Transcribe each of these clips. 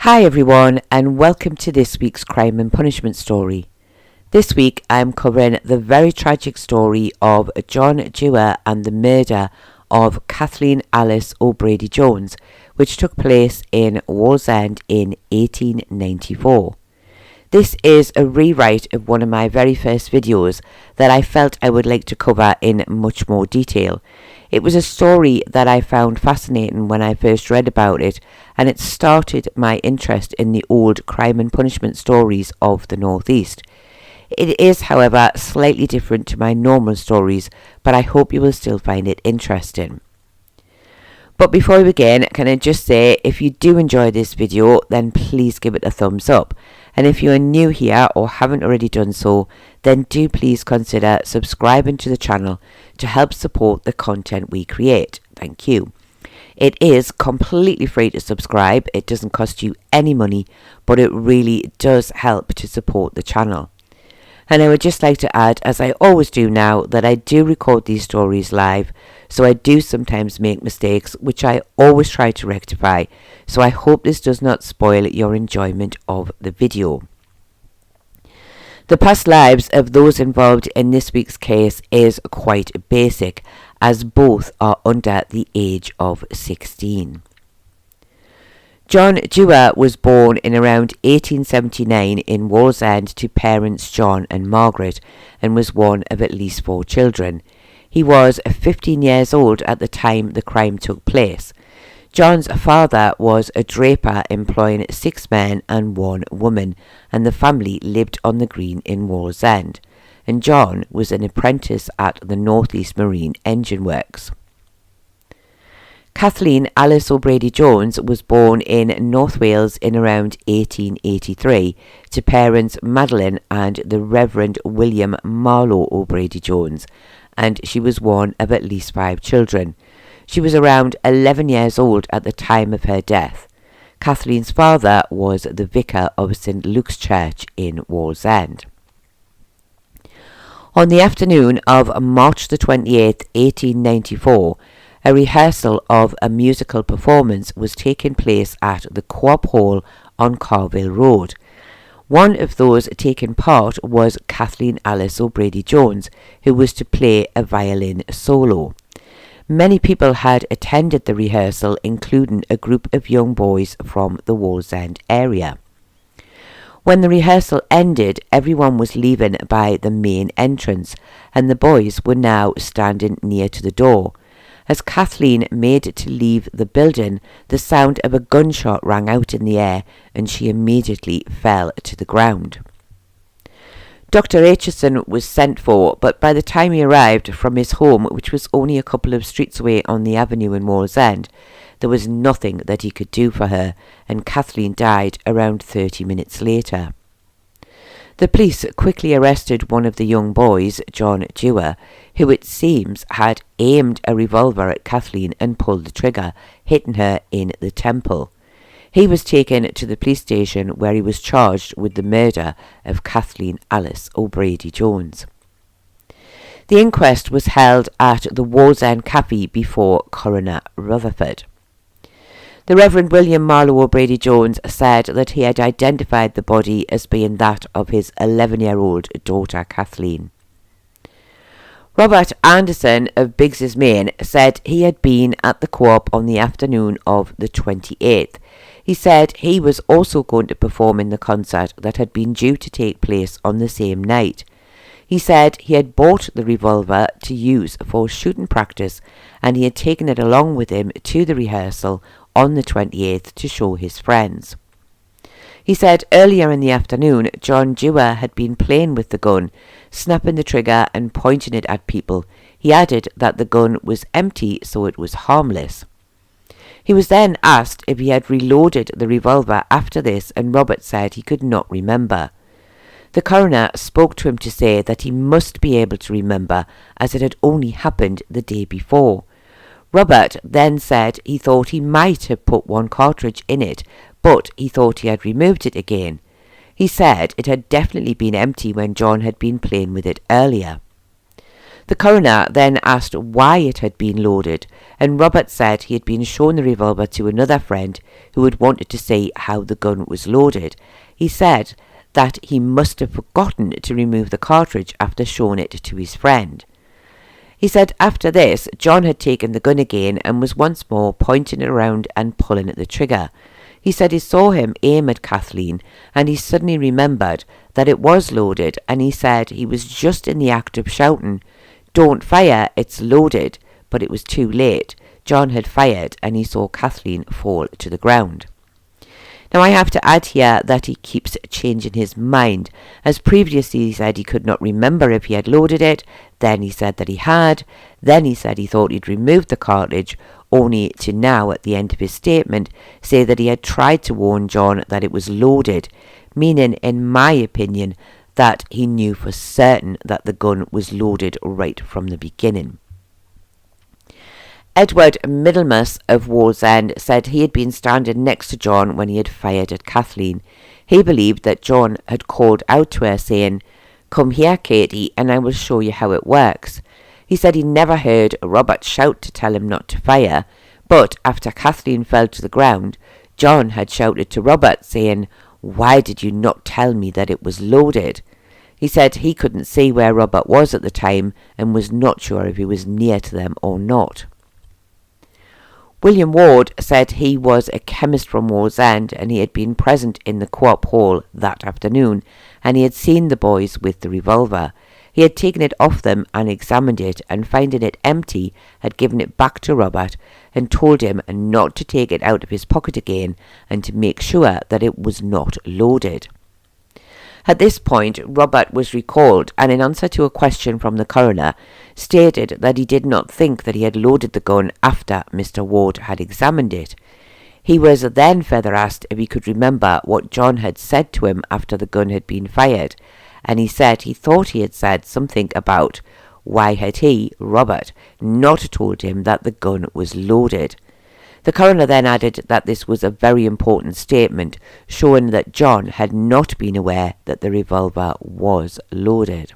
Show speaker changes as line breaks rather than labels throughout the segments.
Hi everyone, and welcome to this week's Crime and Punishment story. This week I am covering the very tragic story of John Dewar and the murder of Kathleen Alice O'Brady Jones, which took place in Wallsend in 1894. This is a rewrite of one of my very first videos that I felt I would like to cover in much more detail. It was a story that I found fascinating when I first read about it, and it started my interest in the old crime and punishment stories of the Northeast. It is, however, slightly different to my normal stories, but I hope you will still find it interesting. But before we begin, can I just say, if you do enjoy this video, then please give it a thumbs up. And if you are new here or haven't already done so, then do please consider subscribing to the channel to help support the content we create. Thank you. It is completely free to subscribe. It doesn't cost you any money, but it really does help to support the channel. And I would just like to add, as I always do now, that I do record these stories live, so I do sometimes make mistakes, which I always try to rectify, so I hope this does not spoil your enjoyment of the video. The past lives of those involved in this week's case is quite basic, as both are under the age of 16. John Dewar was born in around 1879 in Wallsend to parents John and Margaret, and was one of at least 4 children. He was 15 years old at the time the crime took place. John's father was a draper employing 6 men and 1 woman, and the family lived on the green in Wallsend, and John was an apprentice at the North East Marine Engine Works. Kathleen Alice O'Brady Jones was born in North Wales in around 1883 to parents Madeline and the Reverend William Marlowe O'Brady Jones, and she was one of at least 5 children. She was around 11 years old at the time of her death. Kathleen's father was the vicar of St Luke's Church in Wallsend. On the afternoon of March the 28th, 1894, a rehearsal of a musical performance was taking place at the Co-op Hall on Carville Road. One of those taking part was Kathleen Alice O'Brady Jones, who was to play a violin solo. Many people had attended the rehearsal, including a group of young boys from the Wallsend area. When the rehearsal ended, everyone was leaving by the main entrance, and the boys were now standing near to the door. As Kathleen made to leave the building, the sound of a gunshot rang out in the air, and she immediately fell to the ground. Dr. Aitchison was sent for, but by the time he arrived from his home, which was only a couple of streets away on the avenue in Wallsend, there was nothing that he could do for her, and Kathleen died around 30 minutes later. The police quickly arrested one of the young boys, John Dewar, who it seems had aimed a revolver at Kathleen and pulled the trigger, hitting her in the temple. He was taken to the police station where he was charged with the murder of Kathleen Alice O'Brady Jones. The inquest was held at the Wallsend Cafe before Coroner Rutherford. The Reverend William Marlowe O'Brady Jones said that he had identified the body as being that of his 11-year-old daughter Kathleen. Robert Anderson of Biggs's Main said he had been at the Co-op on the afternoon of the 28th. He said he was also going to perform in the concert that had been due to take place on the same night. He said he had bought the revolver to use for shooting practice, and he had taken it along with him to the rehearsal on the 28th to show his friends. He said earlier in the afternoon John Dewar had been playing with the gun, snapping the trigger and pointing it at people. He added that the gun was empty, so it was harmless. He was then asked if he had reloaded the revolver after this, and Robert said he could not remember. The coroner spoke to him to say that he must be able to remember, as it had only happened the day before. Robert then said he thought he might have put 1 cartridge in it, but he thought he had removed it again. He said it had definitely been empty when John had been playing with it earlier. The coroner then asked why it had been loaded, and Robert said he had been shown the revolver to another friend who had wanted to see how the gun was loaded. He said that he must have forgotten to remove the cartridge after showing it to his friend. He said after this, John had taken the gun again and was once more pointing it around and pulling at the trigger. He said he saw him aim at Kathleen and he suddenly remembered that it was loaded, and he said he was just in the act of shouting, "Don't fire, it's loaded," but it was too late. John had fired and he saw Kathleen fall to the ground. Now I have to add here that he keeps changing his mind, as previously he said he could not remember if he had loaded it, then he said that he had, then he said he thought he'd removed the cartridge, only to now at the end of his statement say that he had tried to warn John that it was loaded, meaning in my opinion that he knew for certain that the gun was loaded right from the beginning. Edward Middlemas of Wallsend said he had been standing next to John when he had fired at Kathleen. He believed that John had called out to her saying, "Come here, Katie, and I will show you how it works." He said he never heard Robert shout to tell him not to fire, but after Kathleen fell to the ground, John had shouted to Robert saying, "Why did you not tell me that it was loaded?" He said he couldn't see where Robert was at the time and was not sure if he was near to them or not. William Ward said he was a chemist from Wallsend and he had been present in the co-op hall that afternoon, and he had seen the boys with the revolver. He had taken it off them and examined it, and finding it empty had given it back to Robert and told him not to take it out of his pocket again and to make sure that it was not loaded. At this point, Robert was recalled and in answer to a question from the coroner, stated that he did not think that he had loaded the gun after Mr. Ward had examined it. He was then further asked if he could remember what John had said to him after the gun had been fired, and he said he thought he had said something about why had he, Robert, not told him that the gun was loaded. The coroner then added that this was a very important statement, showing that John had not been aware that the revolver was loaded.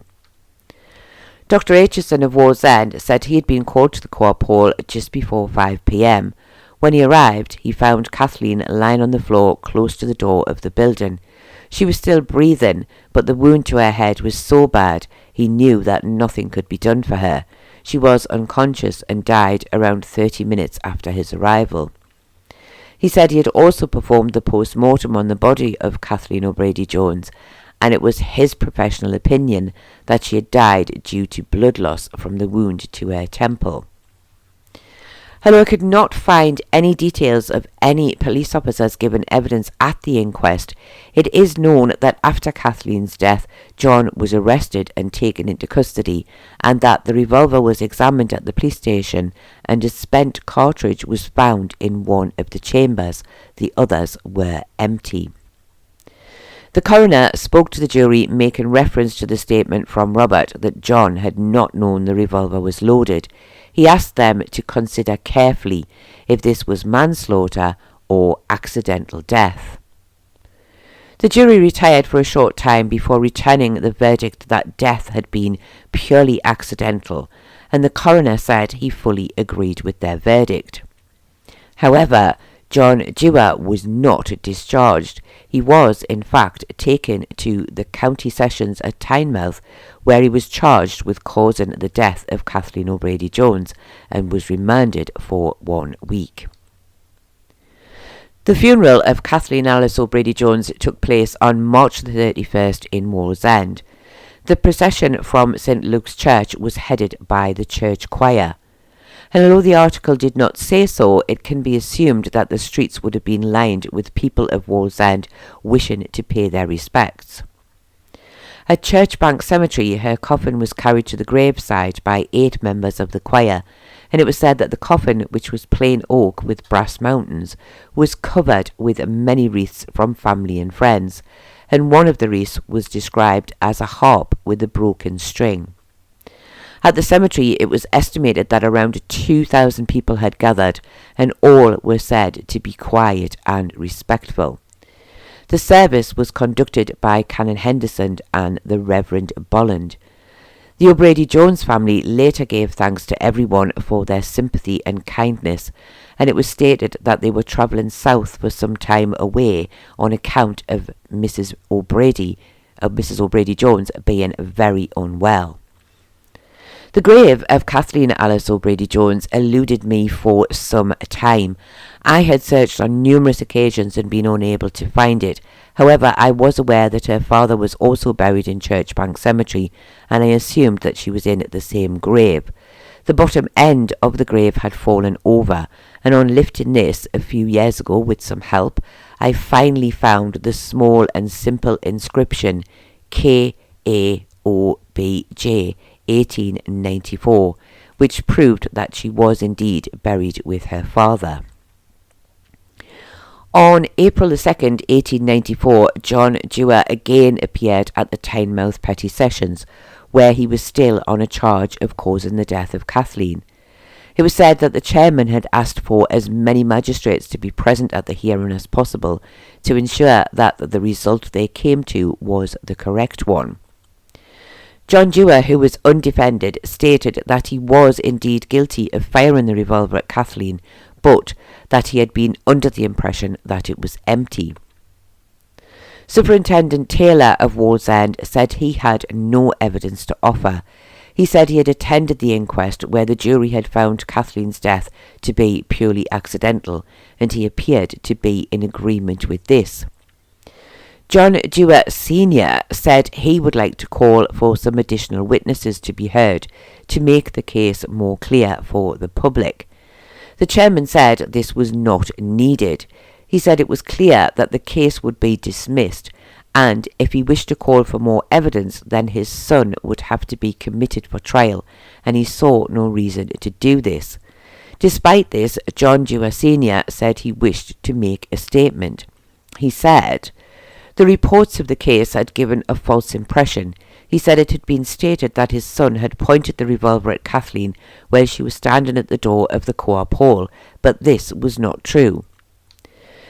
Dr. Aitchison of Wallsend said he had been called to the co-op hall just before 5 p.m. When he arrived, he found Kathleen lying on the floor close to the door of the building. She was still breathing, but the wound to her head was so bad he knew that nothing could be done for her. She was unconscious and died around 30 minutes after his arrival. He said he had also performed the post-mortem on the body of Kathleen O'Brady Jones, and it was his professional opinion that she had died due to blood loss from the wound to her temple. Although I could not find any details of any police officers given evidence at the inquest, it is known that after Kathleen's death, John was arrested and taken into custody, and that the revolver was examined at the police station and a spent cartridge was found in one of the chambers. The others were empty. The coroner spoke to the jury, making reference to the statement from Robert that John had not known the revolver was loaded. He asked them to consider carefully if this was manslaughter or accidental death. The jury retired for a short time before returning the verdict that death had been purely accidental, and the coroner said he fully agreed with their verdict. However, John Dewar was not discharged. He was, in fact, taken to the county sessions at Tynemouth, where he was charged with causing the death of Kathleen O'Brady Jones and was remanded for 1 week. The funeral of Kathleen Alice O'Brady Jones took place on March the 31st in Wallsend. The procession from St. Luke's Church was headed by the church choir. And although the article did not say so, it can be assumed that the streets would have been lined with people of Wallsend wishing to pay their respects. At Churchbank Cemetery, her coffin was carried to the graveside by 8 members of the choir, and it was said that the coffin, which was plain oak with brass mountings, was covered with many wreaths from family and friends, and one of the wreaths was described as a harp with a broken string. At the cemetery, it was estimated that around 2,000 people had gathered, and all were said to be quiet and respectful. The service was conducted by Canon Henderson and the Reverend Bolland. The O'Brady Jones family later gave thanks to everyone for their sympathy and kindness, and it was stated that they were travelling south for some time away on account of Mrs. O'Brady Jones being very unwell. The grave of Kathleen Alice O'Brady Jones eluded me for some time. I had searched on numerous occasions and been unable to find it. However, I was aware that her father was also buried in Churchbank Cemetery, and I assumed that she was in the same grave. The bottom end of the grave had fallen over, and on lifting this a few years ago with some help, I finally found the small and simple inscription KAOBJ 1894, which proved that she was indeed buried with her father. On April the 2nd, 1894, John Dewar again appeared at the Tynemouth Petty Sessions, where he was still on a charge of causing the death of Kathleen. It was said that the chairman had asked for as many magistrates to be present at the hearing as possible to ensure that the result they came to was the correct one. John Dewar, who was undefended, stated that he was indeed guilty of firing the revolver at Kathleen, but that he had been under the impression that it was empty. Superintendent Taylor of Wallsend said he had no evidence to offer. He said he had attended the inquest where the jury had found Kathleen's death to be purely accidental, and he appeared to be in agreement with this. John Dewar Sr. said he would like to call for some additional witnesses to be heard to make the case more clear for the public. The chairman said this was not needed. He said it was clear that the case would be dismissed, and if he wished to call for more evidence, then his son would have to be committed for trial, and he saw no reason to do this. Despite this, John Dewar Sr. said he wished to make a statement. He said, "The reports of the case had given a false impression. He said it had been stated that his son had pointed the revolver at Kathleen while she was standing at the door of the co-op hall, but this was not true."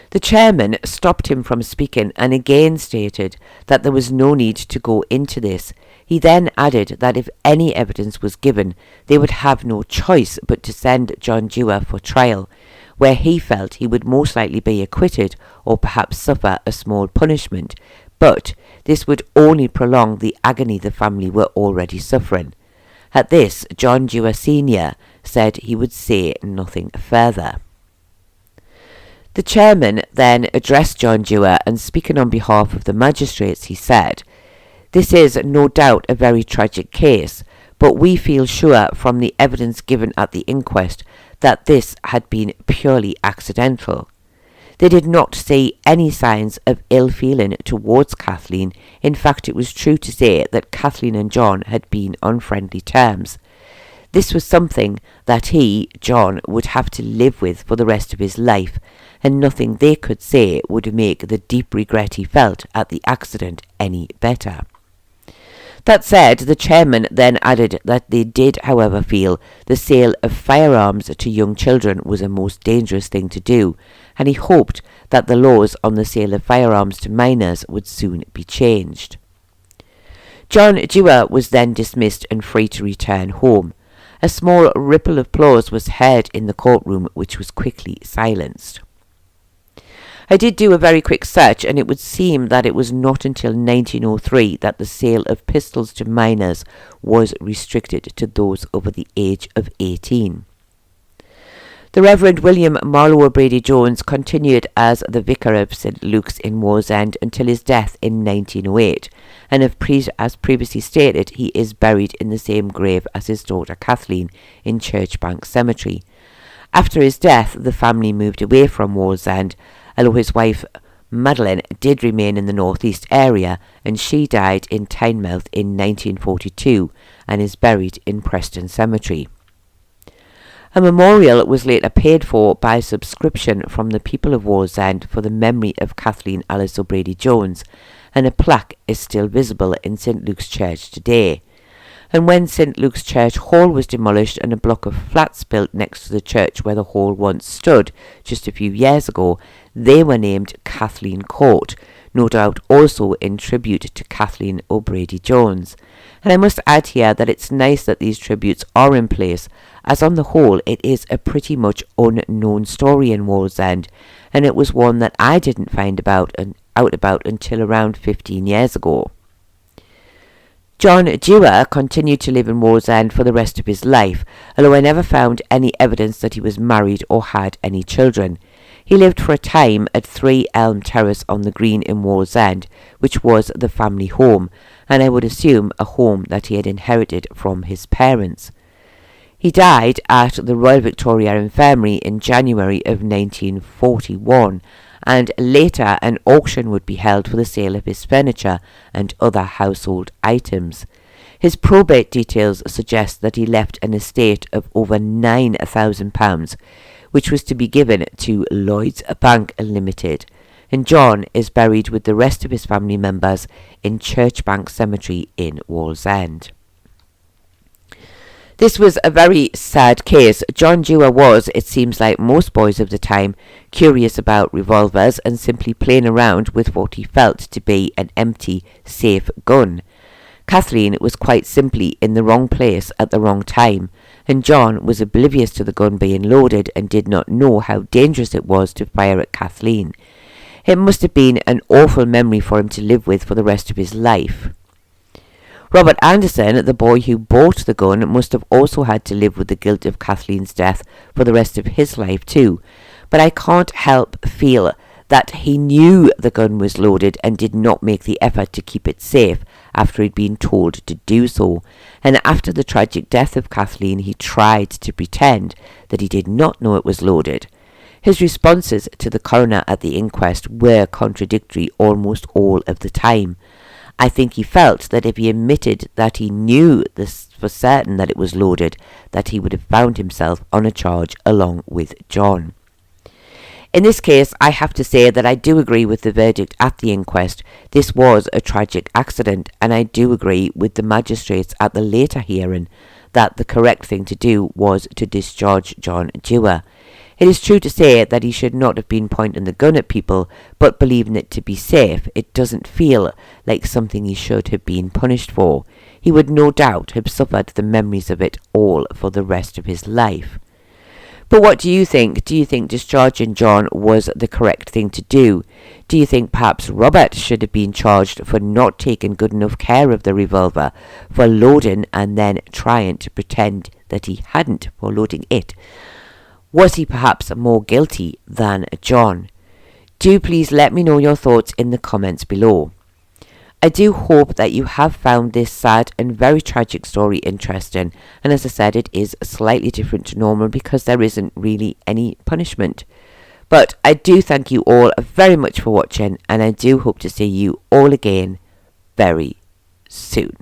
The chairman stopped him from speaking and again stated that there was no need to go into this. He then added that if any evidence was given, they would have no choice but to send John Dewar for trial, where he felt he would most likely be acquitted or perhaps suffer a small punishment, but this would only prolong the agony the family were already suffering. At this, John Dewar Sr. said he would say nothing further. The chairman then addressed John Dewar, and speaking on behalf of the magistrates, he said, "This is no doubt a very tragic case, but we feel sure from the evidence given at the inquest that this had been purely accidental. They did not see any signs of ill feeling towards Kathleen. In fact, it was true to say that Kathleen and John had been on friendly terms. This was something that he, John, would have to live with for the rest of his life, and nothing they could say would make the deep regret he felt at the accident any better." That said, the chairman then added that they did, however, feel the sale of firearms to young children was a most dangerous thing to do, and he hoped that the laws on the sale of firearms to minors would soon be changed. John Dewar was then dismissed and free to return home. A small ripple of applause was heard in the courtroom, which was quickly silenced. I did do a very quick search, and it would seem that it was not until 1903 that the sale of pistols to minors was restricted to those over the age of 18. The Reverend William Marlowe O'Brady Jones continued as the vicar of St Luke's in Wallsend until his death in 1908, and as previously stated, he is buried in the same grave as his daughter Kathleen in Churchbank Cemetery. After his death, the family moved away from Wallsend, although his wife Madeline did remain in the northeast area, and she died in Tynemouth in 1942 and is buried in Preston Cemetery. A memorial was later paid for by subscription from the people of Wallsend for the memory of Kathleen Alice O'Brady Jones, and a plaque is still visible in St Luke's Church today. And when St Luke's Church Hall was demolished and a block of flats built next to the church where the hall once stood just a few years ago, They were named Kathleen Court, no doubt also in tribute to Kathleen O'Brady Jones. And I must add here that it's nice that these tributes are in place, as on the whole it is a pretty much unknown story in Wallsend, and it was one that I didn't find out about until around 15 years ago. John Dewar continued to live in Wallsend for the rest of his life, although I never found any evidence that he was married or had any children. He lived for a time at 3 Elm Terrace on the Green in Wallsend, which was the family home, and I would assume a home that he had inherited from his parents. He died at the Royal Victoria Infirmary in January of 1941, and later an auction would be held for the sale of his furniture and other household items. His probate details suggest that he left an estate of over £9,000, which was to be given to Lloyds Bank Limited, and John is buried with the rest of his family members in Churchbank Cemetery in Wallsend. This was a very sad case. John Dewar was, it seems like most boys of the time, curious about revolvers and simply playing around with what he felt to be an empty, safe gun. Kathleen was quite simply in the wrong place at the wrong time, and John was oblivious to the gun being loaded and did not know how dangerous it was to fire at Kathleen. It must have been an awful memory for him to live with for the rest of his life. Robert Anderson, the boy who bought the gun, must have also had to live with the guilt of Kathleen's death for the rest of his life too, but I can't help feel that he knew the gun was loaded and did not make the effort to keep it safe after he'd been told to do so, and after the tragic death of Kathleen he tried to pretend that he did not know it was loaded. His responses to the coroner at the inquest were contradictory almost all of the time. I think he felt that if he admitted that he knew this for certain that it was loaded, that he would have found himself on a charge along with John. In this case, I have to say that I do agree with the verdict at the inquest. This was a tragic accident, and I do agree with the magistrates at the later hearing that the correct thing to do was to discharge John Dewar. It is true to say that he should not have been pointing the gun at people, but believing it to be safe, it doesn't feel like something he should have been punished for. He would no doubt have suffered the memories of it all for the rest of his life. But what do you think? Do you think discharging John was the correct thing to do? Do you think perhaps Robert should have been charged for not taking good enough care of the revolver, for loading and then trying to pretend that he hadn't for loading it? Was he perhaps more guilty than John? Do please let me know your thoughts in the comments below. I do hope that you have found this sad and very tragic story interesting, and as I said, it is slightly different to normal because there isn't really any punishment. But I do thank you all very much for watching, and I do hope to see you all again very soon.